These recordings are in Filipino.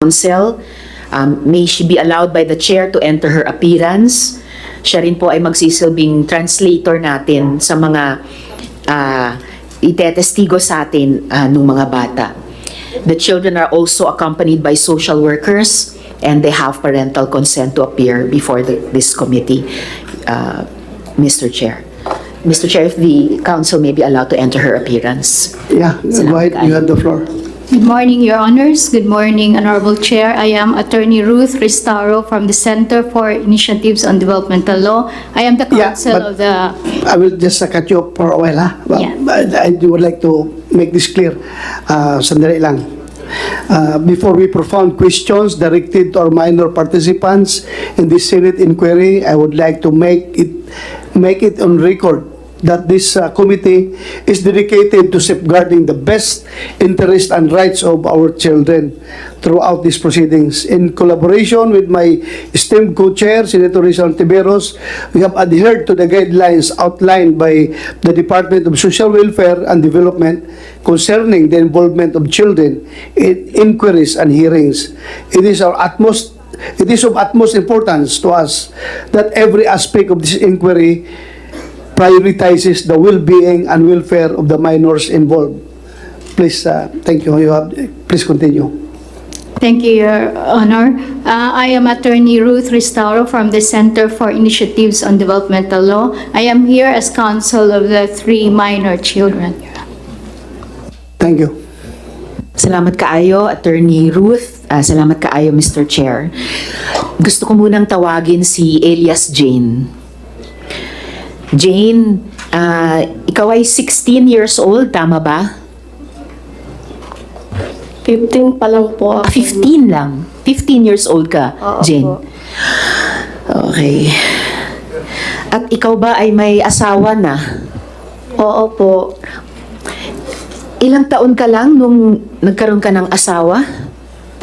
Council. May she be allowed by the chair to enter her appearance. Siya rin po ay magsisilbing translator natin sa mga itetestigo sa atin nung mga bata. The children are also accompanied by social workers and they have parental consent to appear before this committee, Mr. Chair. Mr. Chair, if the council may be allowed to enter her appearance. Yeah, go ahead. You have the floor. Good morning, Your Honors. Good morning, Honorable Chair. I am Attorney Ruth Ristaro from the Center for Initiatives on Developmental Law. I am the counsel of the... I will just cut you for a while, ha? Yeah. I would like to make this clear. Sandali lang. Before we propound questions directed to our minor participants in this Senate inquiry, I would like to make it on record that this committee is dedicated to safeguarding the best interest and rights of our children throughout these proceedings. In collaboration with my esteemed co-chair, Senator Rizal Tiberos, we have adhered to the guidelines outlined by the Department of Social Welfare and Development concerning the involvement of children in inquiries and hearings. It is of utmost importance to us that every aspect of this inquiry prioritizes the well-being and welfare of the minors involved. Please, thank you. Please continue. Thank you, Your Honor. I am Attorney Ruth Ristaro from the Center for Initiatives on Developmental Law. I am here as counsel of the 3 minor children. Thank you. Salamat kaayo, Attorney Ruth. Salamat kaayo, Mr. Chair. Gusto ko munang tawagin si Elias Jane. Jane, ikaw ay 16 years old, tama ba? 15 pa lang po ako. 15 lang. 15 years old ka, Oo Jane. po. Okay. At ikaw ba ay may asawa na? Oo po. Ilang taon ka lang nung nagkaroon ka ng asawa?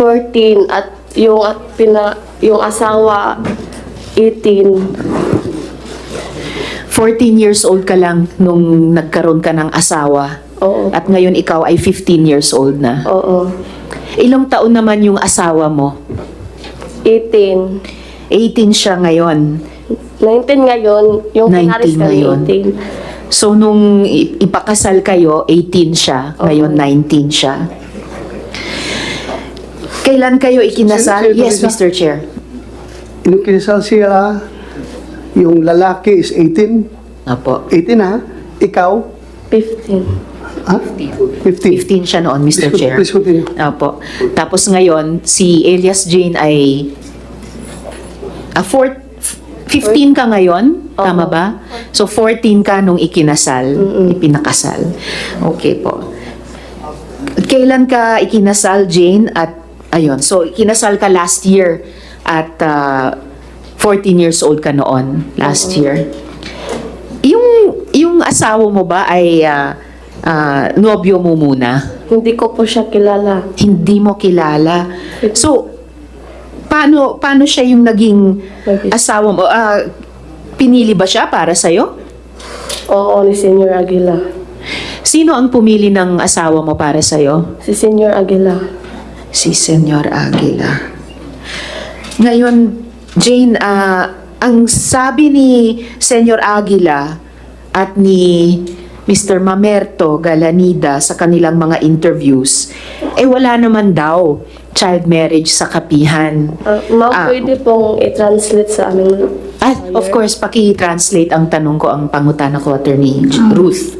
14 at yung asawa 18. 14 years old ka lang nung nagkaroon ka ng asawa. Oo. At ngayon ikaw ay 15 years old na. Oo. Ilang taon naman yung asawa mo? 18. 18 siya ngayon. 19 ngayon. Yung 19 pinaris kami ngayon. 18. So nung ipakasal kayo, 18 siya. Ngayon 19 siya. Kailan kayo ikinasal? Sir, Yes, Teresa? Mr. Chair. Nung kinasal siya, yung lalaki is 18. Apo. 18 ha? Ikaw? 15. Ha? 15. 15 siya noon, Mr. Chair. Please continue. Apo. Tapos ngayon, si Elias Jane ay 15 ka ngayon, tama ba? So 14 ka nung ikinasal, ipinakasal. Okay po. Kailan ka ikinasal, Jane? At ayun, so ikinasal ka last year at 14 years old ka noon, last year. Yung asawa mo ba ay nobyo mo muna? Hindi ko po siya kilala. Hindi mo kilala. So, paano siya yung naging asawa mo? Pinili ba siya para sa'yo? Oo, ni Senior Aguila. Sino ang pumili ng asawa mo para sa'yo? Si Senior Aguila. Si Senyor Aguila. Ngayon, Jane, ang sabi ni Senyor Aguila at ni Mr. Mamerto Galanida sa kanilang mga interviews, wala naman daw child marriage sa kapihan. Pwede pong i-translate sa aming Of course, paki-translate ang tanong ko, ang pangutana ko, Attorney Ruth.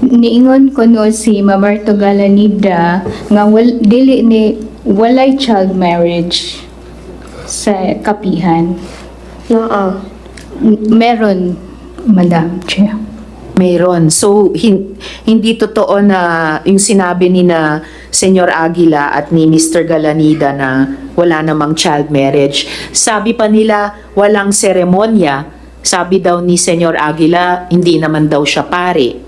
Niingon ko no si Mamerto Galanida nga walay child marriage sa kapihan. Meron, Madam Chair. Mayroon. So, hindi totoo na yung sinabi ni na Senyor Aguila at ni Mr. Galanida na wala namang child marriage. Sabi pa nila, walang seremonya. Sabi daw ni Senyor Aguila, hindi naman daw siya pare.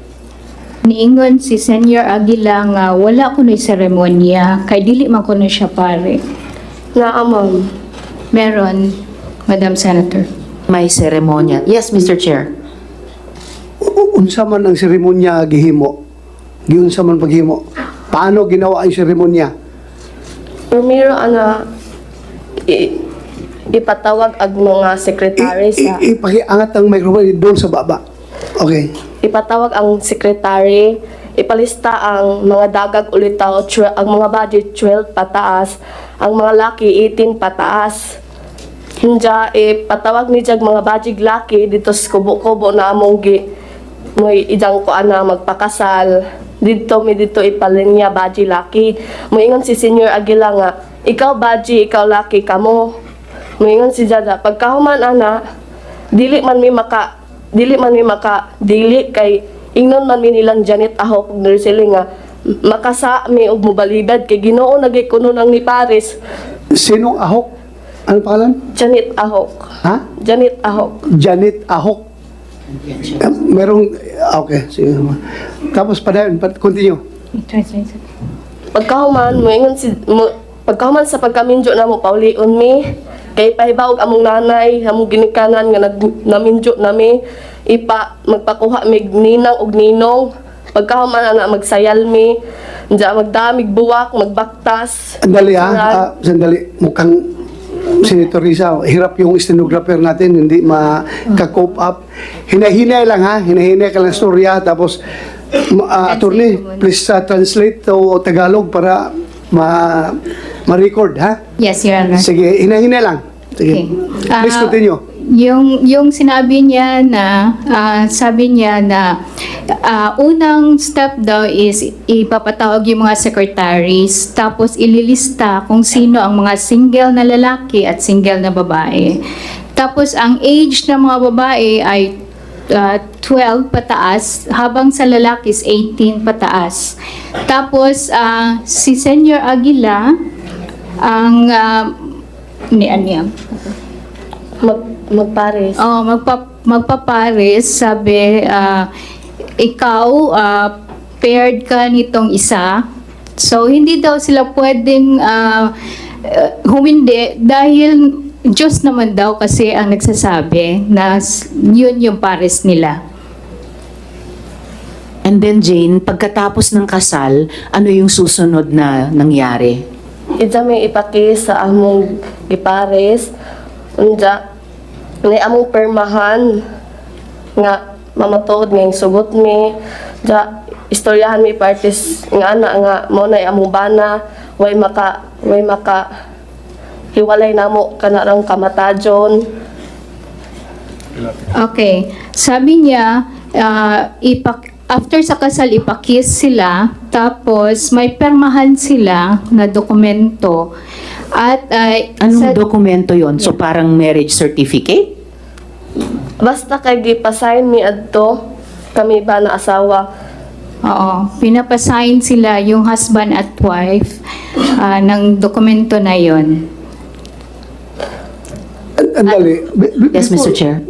Niingon si Senyor Aguila nga wala ko na seremonya, kay dili man ko na siya pare. Ma'am. Meron, Madam Senator. May seremonya. Yes, Mr. Chair. Unsa man ang seremonya gihimo? Giunsa man paghimo? Paano ginawa ang seremonya? Primero, ipatawag ang mga secretary sa Ipakiangat ang microphone doon sa baba. Okay. ipatawag ang secretary, ipalista ang mga dagag ulitaw, ang mga budget 12 pataas, ang mga laki 18 pataas. Hinja ipatawag ni jag mga budget laki dito sa kubo-kubo na among mo'y idang ko ana magpakasal. Dito ipalinya budget laki. Moingon si Senior Aguila nga, ikaw budget, ikaw laki kamo. Moingon si Jada, pagkahuman ana, dili man mi dili kay ingnon man mi nilang Janet Ahok ug Nursely nga makasa mi og mobalibad kay Ginoo nagay kuno nang ni Paris. Sinong Ahok? Ano pangalan? Janet Ahok. Ha? Janet Ahok. Janet Ahok. Okay, sige. Tapos continue. Pagkahuman pagkahuman sa pagkaminjo na mo paulion mi kay pahibawog among nanay among ginikanan nga naminjo nami magpakuha mig ninang og ninong pagkahuman ana magsayal mi diya magdamig buwak magbaktas. Sandali sandali. Mukhang Senator Risa, hirap yung stenographer natin, hindi maka-cope up. Hinahinay lang ha, hinahinay ka lang storya, tapos attorney, please translate to Tagalog para ma-record ha. Yes, Your Honor. Sige, hinahinay lang. Sige. Okay. Please continue. Yung sinabi niya na sabi niya na unang step daw is ipapatawag yung mga secretaries tapos ililista kung sino ang mga single na lalaki at single na babae. Tapos ang age ng mga babae ay 12 pataas habang sa lalaki is 18 pataas. Tapos si Senior Aguila ang Magpares. Magpapares, sabi, ikaw, paired ka nitong isa. So, hindi daw sila pwedeng humindi dahil Diyos naman daw kasi ang nagsasabi na yun yung pares nila. And then Jane, pagkatapos ng kasal, ano yung susunod na nangyari? Ija may ipakis sa among gipares. Unja, ni among permahan nga mamatuod nga yung sugot mi. Ja, istoryahan mi parties nga ana nga mo na among bana way maka hiwalay namo kanarang kamatajon. Okay. Sabi niya, after sa kasal, ipakis sila, tapos may permahan sila na dokumento. At Anong dokumento yon? So parang marriage certificate? Basta kay gipasign mi adto kami ba na asawa. Oo, pinapasign sila yung husband at wife ng dokumento na yon. Andali. Yes, Mr. Chair.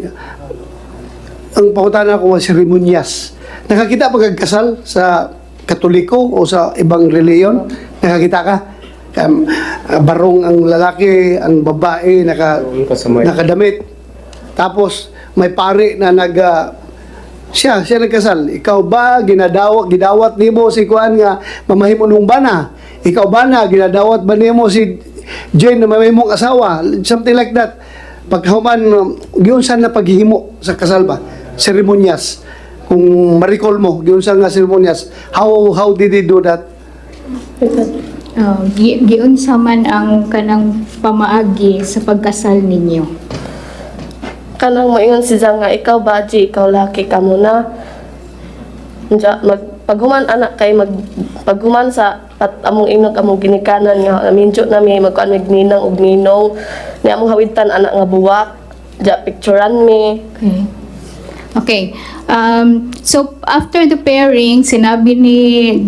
Ang pangutana ko was seremonyas. Nakakita pa kasal sa Katoliko o sa ibang reliyon? Nakakita ka? Barong ang lalaki, ang babae, nakadamit. Tapos, may pare na siya nagkasal. Ikaw ba, gidawat nimo si Kuan nga mamahimo nung bana? Ikaw ba na, ginadawat ba nimo si Jane na mamahimong asawa? Something like that. Pagkahuman, giyon saan na paghihimo sa kasal ba? Seremonyas. Kung ma-recall mo, giyon saan nga seremonyas. How did they do that? Giunsa man ang kanang pamaagi sa pagkasal ninyo? Kanang moingon si Zang nga ikaw baji, ikaw laki ka muna. Unja paghuman anak kay paghuman sa among inog among ginikanan nga minjo na mi magkuan mig ninang og ninong ni among hawitan anak nga buwak. Ja picturean mi. Okay. So, after the pairing, sinabi ni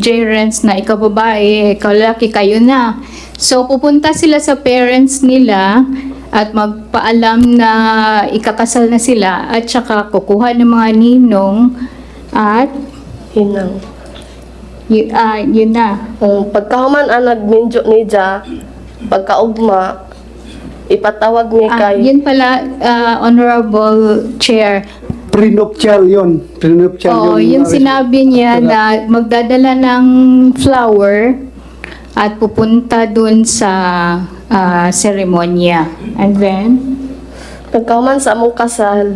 J. Renz na ikaw babae, ikaw lalaki, kayo na. So, pupunta sila sa parents nila at magpaalam na ikakasal na sila at saka kukuha ng mga ninong at Hinang. yun na. Pagkahuman ang nagminjo ni Ja, pagkaugma, ipatawag mi kay Yun pala, Honorable Chair. Prenuptial yun. Prenuptial Oo, yun. yung sinabi niya na magdadala ng flower at pupunta dun sa seremonya. And then, Pagkahuman sa among kasal,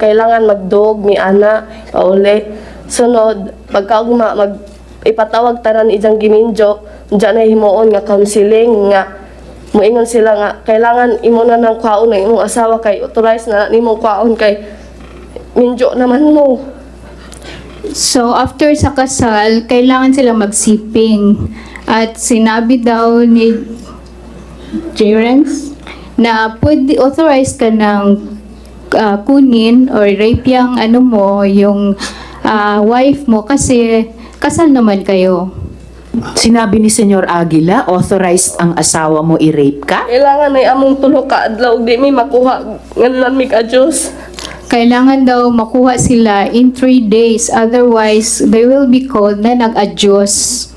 kailangan magdog mi ana pauli. Sunod, pagkaugma ipatawag tanan ijang giminjo, diyan na himuon nga counseling nga moingon sila nga kailangan imo na ng kwaon ng imong asawa kay authorize na nimong kwaon kay minjo naman mo. so after sa kasal, kailangan sila magsiping. At sinabi daw ni Jerence na pwede authorized ka ng kunin or rape yung ano mo, yung wife mo kasi kasal naman kayo. Sinabi ni Senyor Aguila, authorized ang asawa mo i-rape ka? Kailangan ay among tulo ka adlaw di mi makuha nganlan mi ka Dios. Kailangan daw makuha sila in 3 days, otherwise they will be called na nag-adyos.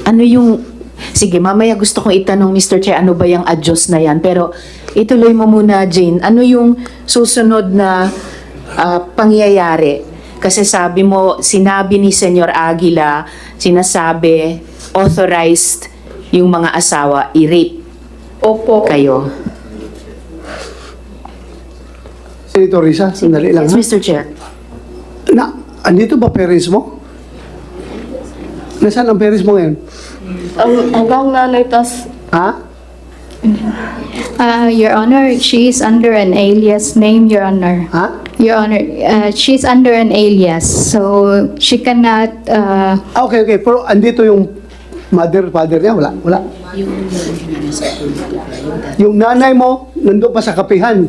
Ano yung... Sige, mamaya gusto kong itanong, Mr. Chair, ano ba yung adyos na yan? Pero ituloy mo muna, Jane. Ano yung susunod na pangyayari? Kasi sabi mo, sinabi ni Senyor Aguila, sinasabi, authorized yung mga asawa i-rape Opo. kayo. Senator Risa, sandali lang Yes, ha. Mr. Chair. Andito ba parents mo? Nasaan ang parents mo ngayon? Hanggang nanay tas Ha? Your Honor, she is under an alias name, Your Honor. Ha? Your Honor, she's under an alias, so she cannot. Okay. Pero andito yung mother, father niya? Wala. Yung nanay mo, nandun pa sa kapihan.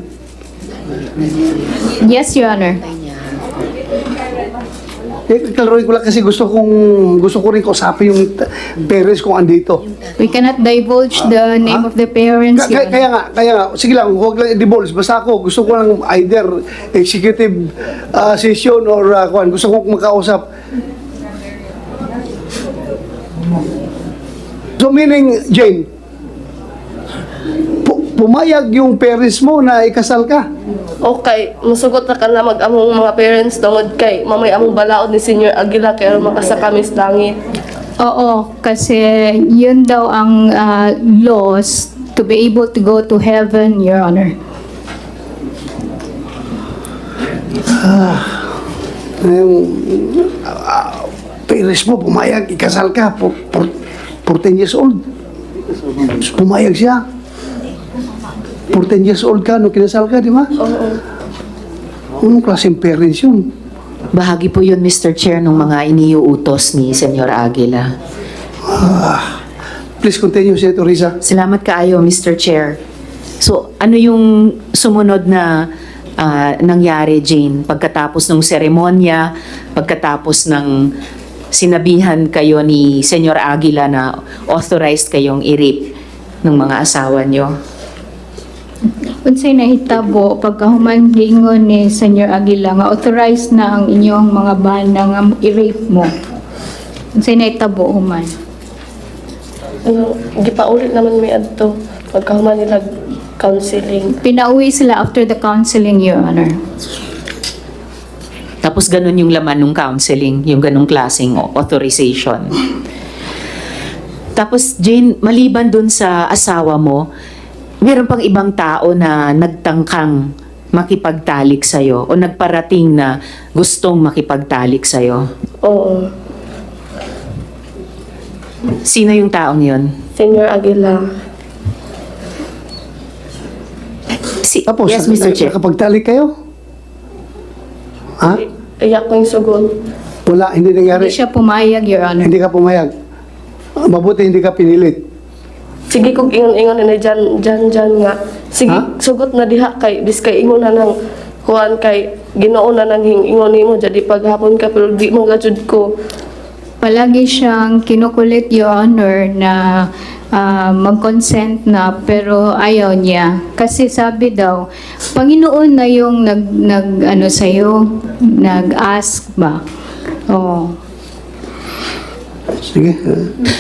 Yes, Your Honor. Klaruin ko lang kasi gusto ko rin kausapin yung parents kung andito. We cannot divulge the name of the parents, Your Honor. Kaya nga, sige lang, huwag lang i-divulge. Basta ako, gusto ko lang either executive session or gusto ko makausap. So meaning, Jane, pumayag yung parents mo na ikasal ka. okay, musugot na ka na mag-among mga parents tungod kay mamay among balaod ni Senior Aguila kaya makasa kami sa langit. Oo, kasi yun daw ang laws to be able to go to heaven, Your Honor. Yung parents mo, pumayag, ikasal ka, 14 years old. Pumayag siya. 14 years old ka, nung kinasal ka, di ba? Oo. Anong klaseng parents yun? Bahagi po yun, Mr. Chair, ng mga iniuutos ni Senyor Aguila. Please continue, Senator Risa. Salamat kaayo, Mr. Chair. So, ano yung sumunod na nangyari, Jane? Pagkatapos ng seremonya, pagkatapos ng sinabihan kayo ni Senyor Aguila na authorized kayong i-rape ng mga asawa nyo? Unsay nahitabo pagkahuman giingon ni Senyor Aguila nga authorized na ang inyong mga bana nga i-rape mo. Unsay nahitabo human? Gipaulit naman mi adto pagkahuman nila counseling. Pinauwi sila after the counseling, Your Honor. Tapos ganun yung laman ng counseling, yung ganung klaseng authorization. Tapos Jane, maliban dun sa asawa mo, meron pang ibang tao na nagtangkang makipagtalik sa'yo o nagparating na gustong makipagtalik sa'yo. Oo. Sino yung taong yun? Senior Aguila. Tapos, Yes, Mr. Chair. nakapagtalik kayo? Ha? Iyak ko yung sugod. Wala, hindi nangyari. Hindi siya pumayag, Your Honor. Hindi ka pumayag. Mabuti hindi ka pinilit. Sige kog ingon-ingon na dyan nga. Sige, Ha? sugot na diha kay bis kay ingon na nang kuan kay Ginoo na nang ingon nimo jadi paghapon ka pero di mo gajud ko. Palagi siyang kinukulit, Your Honor, na mag-consent na pero ayaw niya. Kasi sabi daw, Panginoon na yung nag sa'yo, nag-ask ba? Oh. Sige.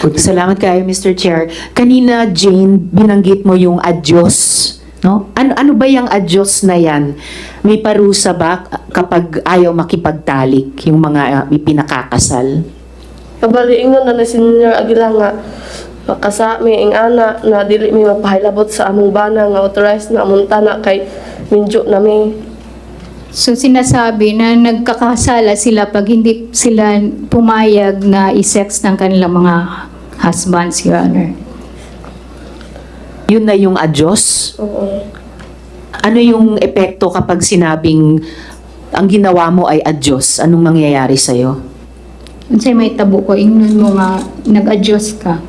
Continue. Salamat kayo, Mr. Chair. Kanina, Jane, binanggit mo yung adyos. No? Ano ba yung adyos na yan? May parusa ba kapag ayaw makipagtalik yung mga ipinakakasal? Kabaliingon na ni Senior Aguila nga makasa mi ing ana na dili mi magpahilabot sa among bana nga authorized na amunta na kay minjo na mi. So sinasabi na nagkakasala sila pag hindi sila pumayag na i-sex ng kanilang mga husbands, Your Honor. Yun na yung adyos? Oo. Ano yung epekto kapag sinabing ang ginawa mo ay adyos? Anong mangyayari sa'yo? Unsay may tabo ko, ingnon mo nga nag-adjust ka.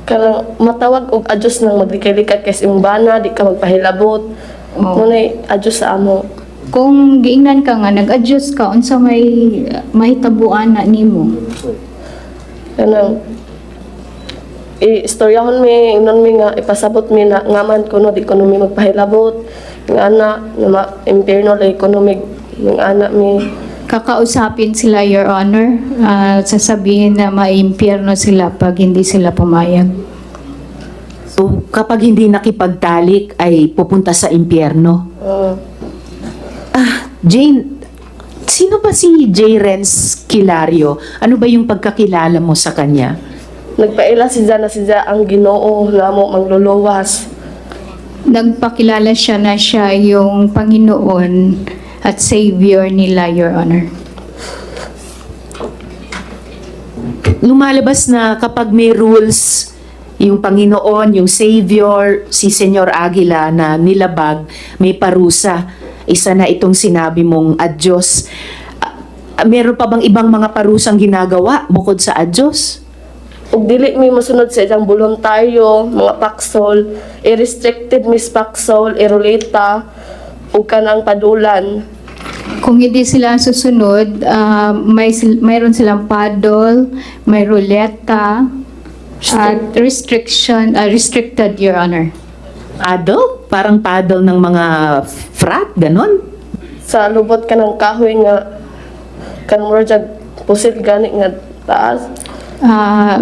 Kanang matawag og adjust nang maglikay-likay kay imong bana di ka magpahilabot. Oo. Ngunay adjust sa amo. Kung giingnan ka nga, nag-adjust ka, unsa may mahitabuan na nimo. Kanang istoryahon mi ingnon mi nga ipasabot mi na ngaman kuno di kuno mi magpahilabot. Nga ana na impierno la economic ng ana mi. Kakausapin sila, Your Honor, sasabihin na maimpyerno sila pag hindi sila pumayag. So, kapag hindi nakipagtalik ay pupunta sa impyerno. Jane, sino ba si J. Renz Kilario? Ano ba yung pagkakilala mo sa kanya? Nagpaila siya ang Ginoo nga mo mangluluwas. Nagpakilala siya na siya yung Panginoon at Savior nila, Your Honor. Lumalabas na kapag may rules, yung Panginoon, yung Savior, si Senyor Aguila na nilabag, may parusa. Isa na itong sinabi mong adyos. Meron pa bang ibang mga parusang ginagawa bukod sa adyos? Ug dili mi mosunod sa iyang voluntaryo, mga paksol, i-restricted mis paksol, iruleta, ug kanang padulan. Kung hindi sila susunod, mayroon silang paddle, may ruleta, at restricted, Your Honor. Paddle? Parang paddle ng mga frat, ganon? Sa lubot ka ng kahoy nga kanang rojag pusil gani nga taas, Ah,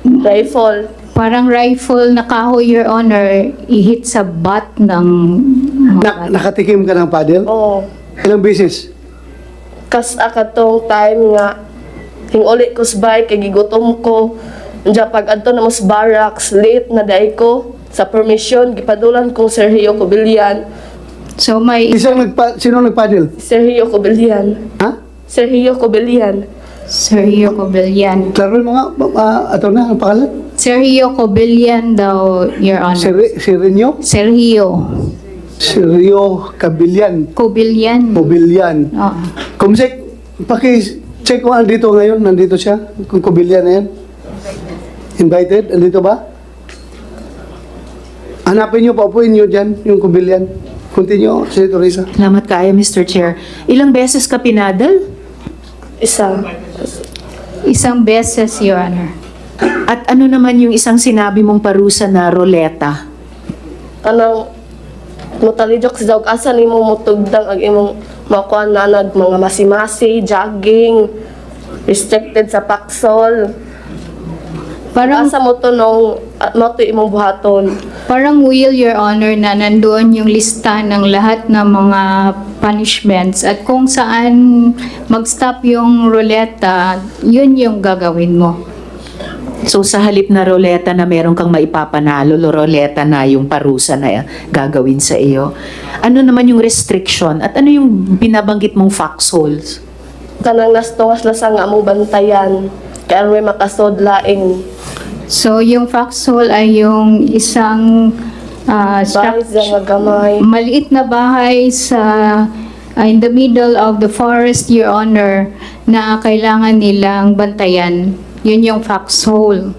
rifle. parang rifle na kahoy, Your Honor, ihit sa butt ng mga Nakatikim ka ng paddle? Oo. Ilang beses? Kas akatong time nga hinguli ko sa bike kay gigutom ko. Diya pag adto na mas barracks late na day ko sa permission gipadulan kong Sergio Cobillan. So may Sino nagpaddle? Sergio Cobillan. Ha? Sergio Cobillan. Sergio Cobillan. Klaro yung mga, ato na, ang pangalan? Sergio Cobillan daw, Your Honor. Sirenyo? Sergio Cabillan. Cobillan. Mobilyan. Oo. Kumsek, paki-check kung andito ngayon, nandito siya, kung Cobillan na yan. Invited, andito ba? Hanapin niyo, paupuin niyo dyan, yung Cobillan. Continue, Senator Risa. Salamat kayo, Mr. Chair. Ilang beses ka pinadal? Isa. Isang beses, Your Honor. At ano naman yung isang sinabi mong parusa na roleta? Kanang mutalijok sa dawg asa nimo mutugdang ang imong makuha na mga masimasi, jogging, restricted sa paksol. Parang Asa mo to nung mo to imong buhaton. Parang will, Your Honor, na nandoon yung lista ng lahat ng mga punishments at kung saan mag-stop yung ruleta, yun yung gagawin mo. So sa halip na roleta na meron kang maipapanalo, roleta na yung parusa na gagawin sa iyo. Ano naman yung restriction at ano yung binabanggit mong foxholes? Kanang nastungas lasang nga among bantayan. Kaya may makasod laing So yung foxhole ay yung isang bahay nga gamay. maliit na bahay sa in the middle of the forest, Your Honor, na kailangan nilang bantayan. Yun yung foxhole.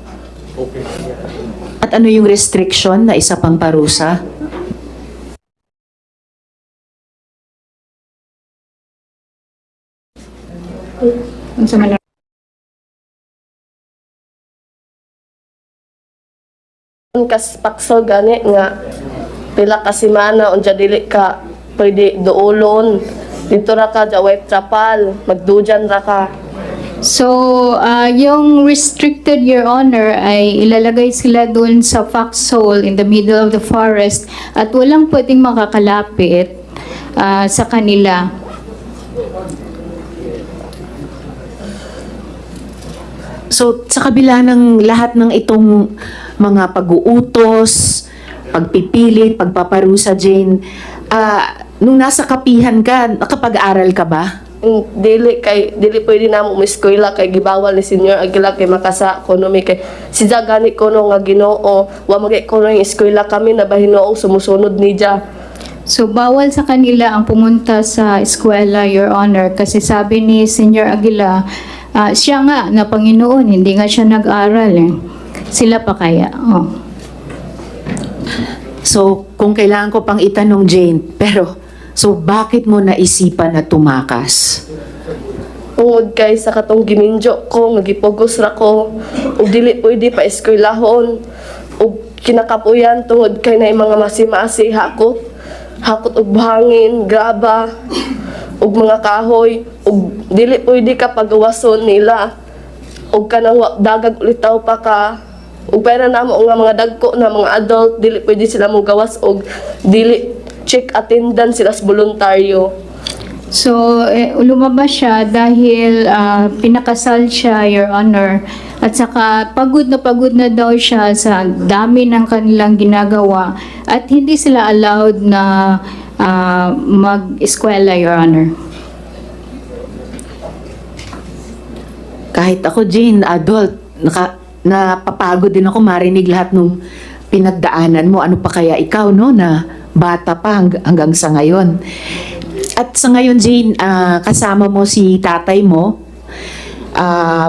At ano yung restriction na isa pang parusa? Unsa man Kas paksol gani nga pila ka semana unja dili ka pwede duolon. Dito ra ka ja white trapal, magdujan ra ka. So, yung restricted, Your Honor, ay ilalagay sila doon sa foxhole in the middle of the forest at walang pwedeng makakalapit sa kanila. So, sa kabila ng lahat ng itong mga pag-uutos, pagpipilit, pagpaparusa, Jane, nung nasa kapihan ka, nakapag-aral ka ba? Dili pwede na mo eskwela kay gibawal ni Senior Aguila kay makasa ekonomi kay si gani ko no nga Ginoo wa magay ko ng eskwela kami na bahinoong sumusunod ni Dia. So, bawal sa kanila ang pumunta sa eskwela, Your Honor, kasi sabi ni Senior Aguila, siya nga na Panginoon, hindi nga siya nag-aral eh. Sila pa kaya? Oh. So, kung kailangan ko pang itanong, Jane, pero, so bakit mo naisipan na tumakas? Tungod kay sa katong giminjo ko nagipugos ra ko ug dili pwede pa eskwelahon ug kinakapuyan tungod kay na mga masimasi hakot og buhangin, graba, ug mga kahoy, ug dili pwede ka pagawason nila. Ug kanang dagag ulitaw pa ka. Ug pera namo nga mga dagko na mga adult, dili pwede sila mo gawas ug dili check attendance sila sa voluntaryo. So, lumabas siya dahil pinakasal siya, Your Honor. At saka pagod na daw siya sa dami ng kanilang ginagawa. At hindi sila allowed na mag-eskwela, Your Honor. Kahit ako, Jane, adult, napapagod din ako marinig lahat nung pinagdaanan mo. Ano pa kaya ikaw, no, na bata pa hanggang sa ngayon. At sa ngayon, Jane, kasama mo si tatay mo,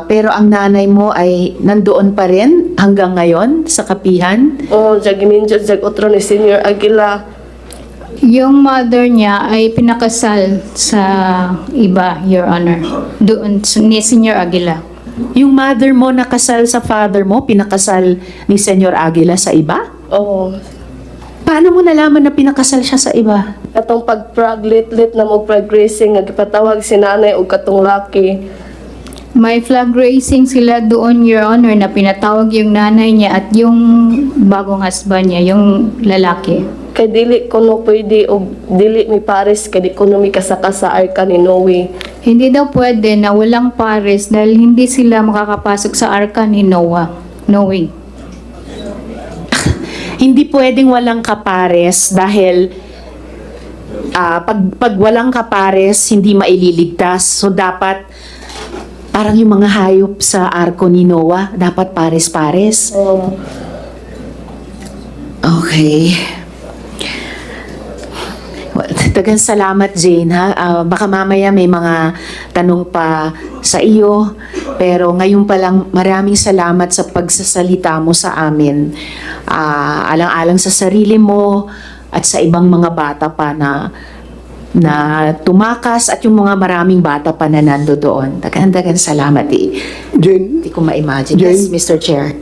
pero ang nanay mo ay nandoon pa rin hanggang ngayon sa kapihan. Giminjo otro ni Senior Aguila. Yung mother niya ay pinakasal sa iba, Your Honor. Doon ni Senior Aguila. Yung mother mo nakasal sa father mo, pinakasal ni Senyor Aguila sa iba? Oo. Paano mo nalaman na pinakasal siya sa iba? Katong pag-prag-lit na mo progressing nga gipatawag si nanay ug katong laki. May flag raising sila doon, Your Honor, na pinatawag yung nanay niya at yung bagong husband niya, yung lalaki. Kay dili ko no pwede og dili mi pares kay di ko no mi kasaka sa arka ni Noe. Hindi daw pwede na walang pares dahil hindi sila makakapasok sa arka ni Noah. Hindi pwedeng walang kapares dahil pag walang kapares, hindi maililigtas. So dapat parang yung mga hayop sa arko ni Noah, dapat pares-pares. Okay. Well, tagang salamat, Jane, ha? Baka mamaya may mga tanong pa sa iyo, pero ngayon pa lang maraming salamat sa pagsasalita mo sa amin. Alang-alang sa sarili mo at sa ibang mga bata pa na tumakas at yung mga maraming bata pa na nando doon. Dagan salamat, eh. Jane, Hindi ko ma-imagine. Jane? Yes, Mr. Chair.